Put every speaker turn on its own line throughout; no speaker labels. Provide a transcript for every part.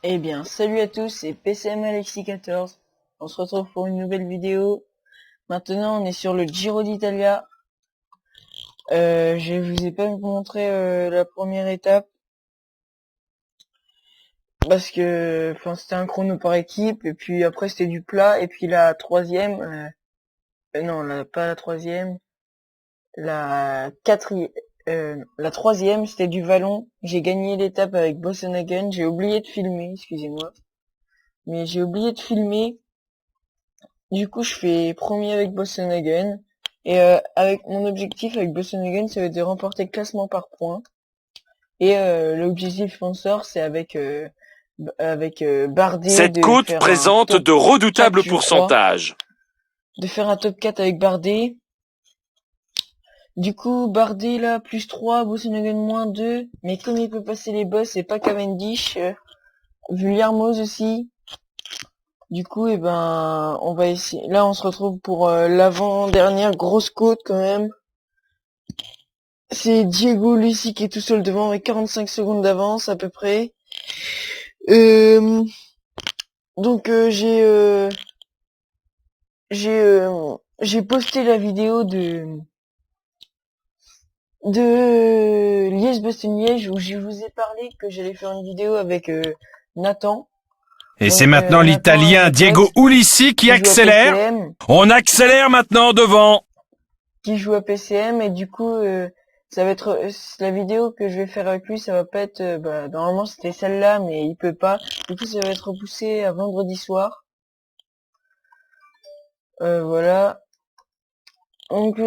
Eh bien, salut à tous, c'est PCM Alexis14. On se retrouve pour une nouvelle vidéo. Maintenant, on est sur le Giro d'Italia. Je vous ai pas montré la première étape parce que, c'était un chrono par équipe et puis après c'était du plat et puis la troisième, pas la troisième, la quatrième, la troisième c'était du vallon. J'ai gagné l'étape avec Bossenhagen. J'ai oublié de filmer, excusez-moi, mais j'ai oublié de filmer. Du coup, je fais premier avec Bossenhagen. Et avec mon objectif avec Bossenhagen, ça va être de remporter le classement par points. Et l'objectif sponsor, c'est avec Bardet
Cette
de
côte
faire un
présente
top
de
4,
redoutables
je crois.
pourcentages.
De faire un top 4 avec Bardet. Du coup, Bardet là, plus 3, Bossenhagen moins 2. Mais comme il peut passer les boss, et pas Cavendish. Vuillermoz aussi. Du coup, on va essayer. Là, on se retrouve pour l'avant-dernière grosse côte quand même. C'est Diego Ulissi qui est tout seul devant avec 45 secondes d'avance à peu près. Euh, donc j'ai posté la vidéo de Liège-Bastogne-Liège où je vous ai parlé que j'allais faire une vidéo avec Nathan.
Et
Donc
c'est maintenant
Nathan,
l'Italien
mon
Diego
pote,
Ulissi qui
qui joue à
accélère.
PCM,
On accélère maintenant devant.
et du coup ça va être la vidéo que je vais faire avec lui, ça va pas être normalement c'était celle-là mais il peut pas. Du coup ça va être repoussé à vendredi soir. Voilà. Donc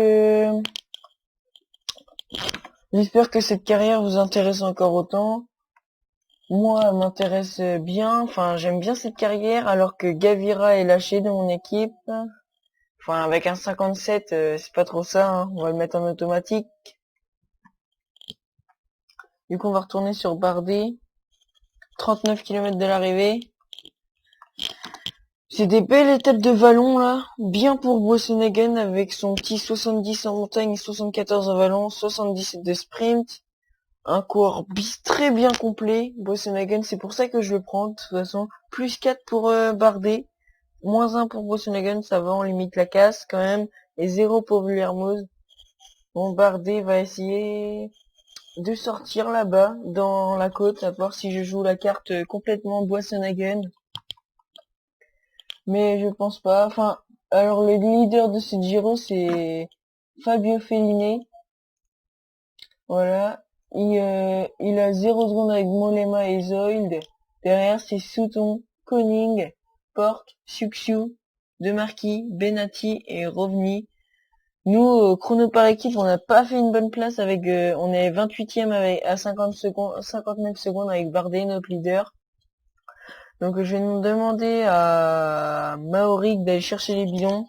j'espère que cette carrière vous intéresse encore autant. Moi, elle m'intéresse bien. Enfin, j'aime bien cette carrière alors que Gavira est lâché de mon équipe. Enfin, avec un 57, c'est pas trop ça, hein. On va le mettre en automatique. Du coup, on va retourner sur Bardet. 39 km de l'arrivée. C'est des belles étapes de vallon, là. Bien pour Bossenhagen avec son petit 70 en montagne et 74 en vallon, 77 de sprint. Un cours bis très bien complet. Bossenhagen, c'est pour ça que je le prends, de toute façon. Plus 4 pour Bardet. Moins 1 pour Bossenhagen, ça va, on limite la casse quand même. Et 0 pour Vuillermoz. Bon, Bardet va essayer de sortir là-bas, dans la côte, à voir si je joue la carte complètement Bossenhagen. Mais je pense pas. Enfin, alors le leader de ce Giro, c'est Fabio Fellini. Voilà. Il a 0 secondes avec Mollema et Zold. Derrière, c'est Sutton, Koning, Porte, Suxiu, Demarquis, Benatti et Rovni. Nous, chrono par équipe, on n'a pas fait une bonne place avec, on est 28e avec, à 50 secondes, 59 secondes avec Bardet, notre leader. Donc, je vais nous demander à Maoric d'aller chercher les bidons.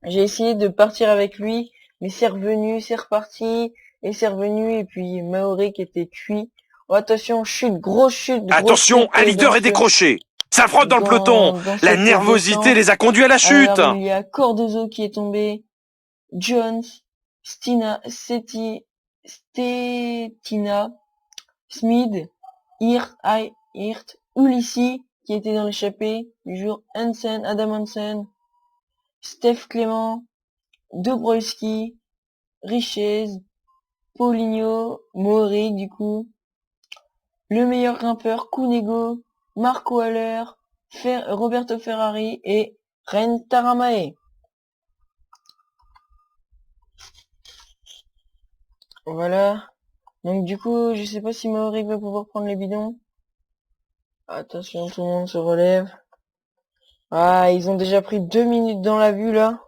J'ai essayé de partir avec lui, mais c'est revenu, c'est reparti, et c'est revenu, et puis Maoric était cuit. Oh, attention, grosse chute
Attention, un leader est décroché. Ça frotte dans le peloton.
dans
La
cette
nervosité
descente.
les a conduits à la chute.
Alors, il y a Cordozo qui est tombé, Jones, Stetina, Smith, Hirt, Ulissi, qui était dans l'échappée du jour, Hansen, Adam Hansen, Steph Clément, Dobrowski, Richez, Paulinho, Mori, du coup, le meilleur grimpeur, Cunego, Marco Haller, Roberto Ferrari et Ren Taramae. Voilà. Donc du coup, je sais pas si Mori va pouvoir prendre les bidons. Attention, tout le monde se relève. Ah, ils ont déjà pris 2 minutes dans la vue, là.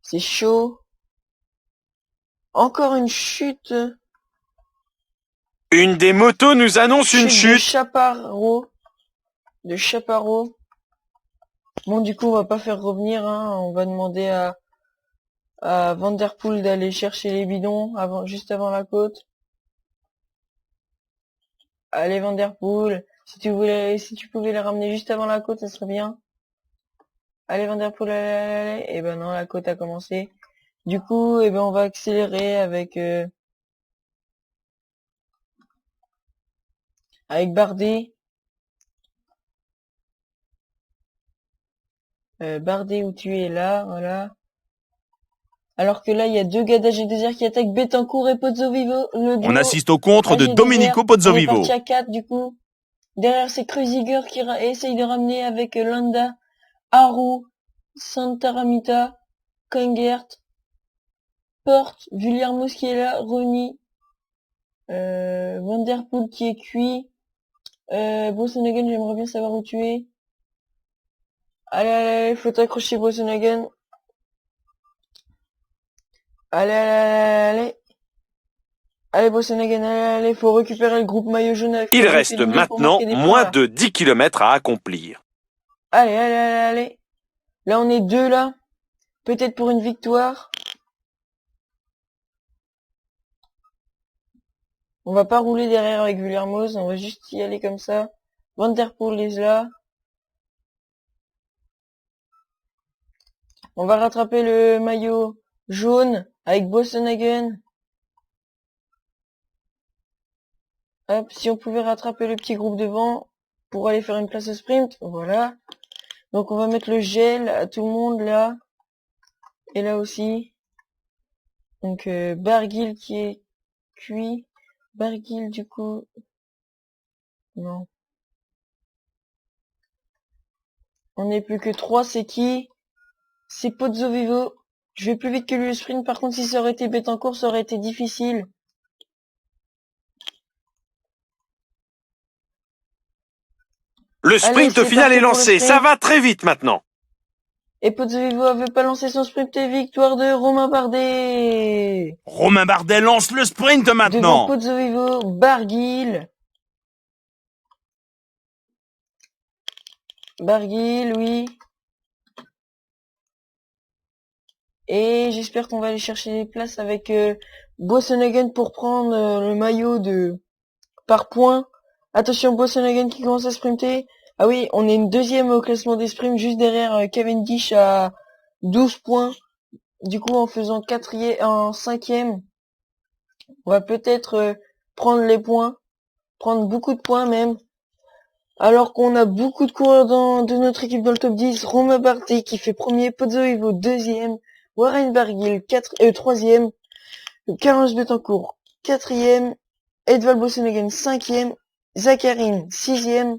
C'est chaud. Encore une chute.
Une des motos nous annonce une
Chute de
chute.
Chaparro. Bon, du coup, on va pas faire revenir, hein. On va demander à Van Der Poel d'aller chercher les bidons juste avant la côte. Allez, Van Der Poel. Si tu pouvais les ramener juste avant la côte, ça serait bien. Allez, Van Der Poel, allez. Et ben non, la côte a commencé. Du coup, on va accélérer avec Bardet. Bardet où tu es là, voilà. Alors que là, il y a deux gars d'AG Désert qui attaquent Betancourt et Pozzovivo. Le duo
On assiste au contre de
AG Désert.
Domenico
On est
Pozzovivo.
parti à 4 du coup. Derrière, c'est Kreuziger qui essaye de ramener avec Landa, Haru, Santaramita, Kangert, Porte, Villarmoz qui est là, Rony, Van Der Poel qui est cuit. Bosenhagen, j'aimerais bien savoir où tu es. Allez, allez, faut t'accrocher Bosenhagen. Allez, allez, allez. Allez, Bosenhagen, allez, faut récupérer le groupe maillot jaune avec
Il
Fabio
reste
Fellini pour
maintenant
marquer des points,
moins
là.
de 10 km à accomplir.
Allez, allez, allez, allez. Là, on est deux, là. Peut-être pour une victoire. On va pas rouler derrière avec Villarmoz, on va juste y aller comme ça. Van Der Poel est là. On va rattraper le maillot jaune avec Bosenhagen. Hop, si on pouvait rattraper le petit groupe devant pour aller faire une place au sprint, voilà. Donc on va mettre le gel à tout le monde là. Et là aussi. Donc Barguil qui est cuit. Barguil du coup. Non. On n'est plus que 3, c'est qui? C'est Pozzovivo. Je vais plus vite que lui le sprint, par contre si ça aurait été Betancourt, ça aurait été difficile.
Le sprint
Allez,
final est lancé, ça
sprint.
va très vite maintenant.
Et Pozzovivo avait pas lancé son sprint et victoire de Romain Bardet.
Romain Bardet lance le sprint
Devant
maintenant.
Pozzovivo, Barguil. Barguil, oui. Et j'espère qu'on va aller chercher des places avec Bosenhagen pour prendre le maillot de par point. Attention, Bosenhagen qui commence à sprinter. Ah oui, on est une deuxième au classement des sprints, juste derrière Cavendish à 12 points. Du coup, en faisant cinquième, on va peut-être prendre les points, prendre beaucoup de points même. Alors qu'on a beaucoup de coureurs de notre équipe dans le top 10. Romain Bardet qui fait premier, Pozzovivo deuxième, Warren Barguil troisième, Carlos Betancourt quatrième, Edvald Bosenhagen cinquième, Zakharine sixième,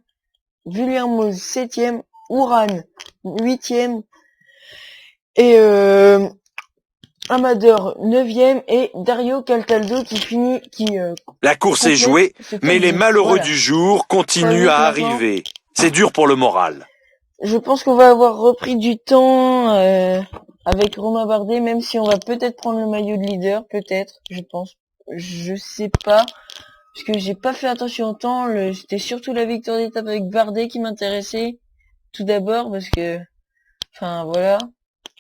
Villarmoz septième, Uran huitième, et Amador 9e et Dario Cataldo
La course est
complète
jouée,
ce top
mais les
10.
malheureux
Voilà.
du jour continuent
Salut,
à
maintenant.
arriver. C'est dur pour le moral.
Je pense qu'on va avoir repris du temps avec Romain Bardet, même si on va peut-être prendre le maillot de leader, peut-être, je pense. Je sais pas, parce que j'ai pas fait attention au temps. C'était surtout la victoire d'étape avec Bardet qui m'intéressait, tout d'abord, parce que, enfin voilà.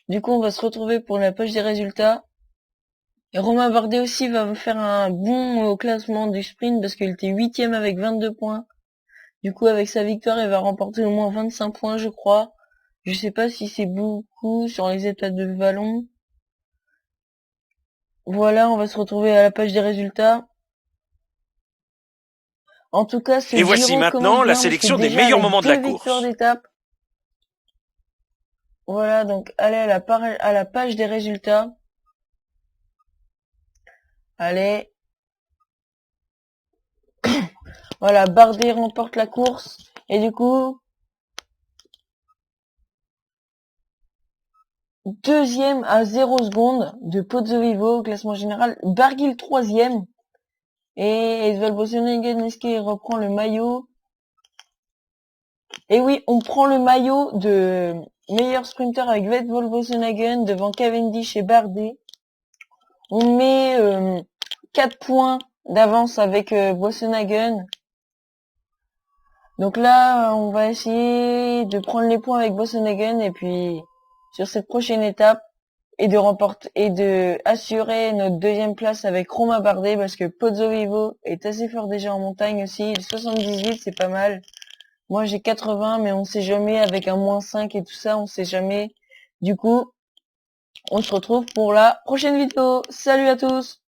Du coup, on va se retrouver pour la page des résultats. Et Romain Bardet aussi va faire un bon au classement du sprint, parce qu'il était 8e avec 22 points. Du coup, avec sa victoire, il va remporter au moins 25 points, je crois. Je sais pas si c'est beaucoup sur les étapes de vallon. Voilà, on va se retrouver à la page des résultats. En tout cas, ce
Et voici
Giro
maintenant
commence
la
bien,
sélection
parce que
des
déjà,
meilleurs
avec
moments de la
deux victoires
course.
d'étape. Voilà, donc allez à la page des résultats. Allez. Voilà, Bardet remporte la course. Et du coup, deuxième à 0 secondes de Pozzovivo au classement général. Barguil troisième. Et Edvald Bosenhagen qui reprend le maillot. Et oui, on prend le maillot de meilleur sprinter avec Edvald Bosenhagen devant Cavendish et Bardet. On met 4 points d'avance avec Bosenhagen. Donc là, on va essayer de prendre les points avec Bosenhagen et puis sur cette prochaine étape et de remporter et de assurer notre deuxième place avec Romain Bardet parce que Pozzovivo est assez fort déjà en montagne aussi. 78, c'est pas mal. Moi, j'ai 80, mais on sait jamais avec un -5 et tout ça, on sait jamais. Du coup, on se retrouve pour la prochaine vidéo. Salut à tous!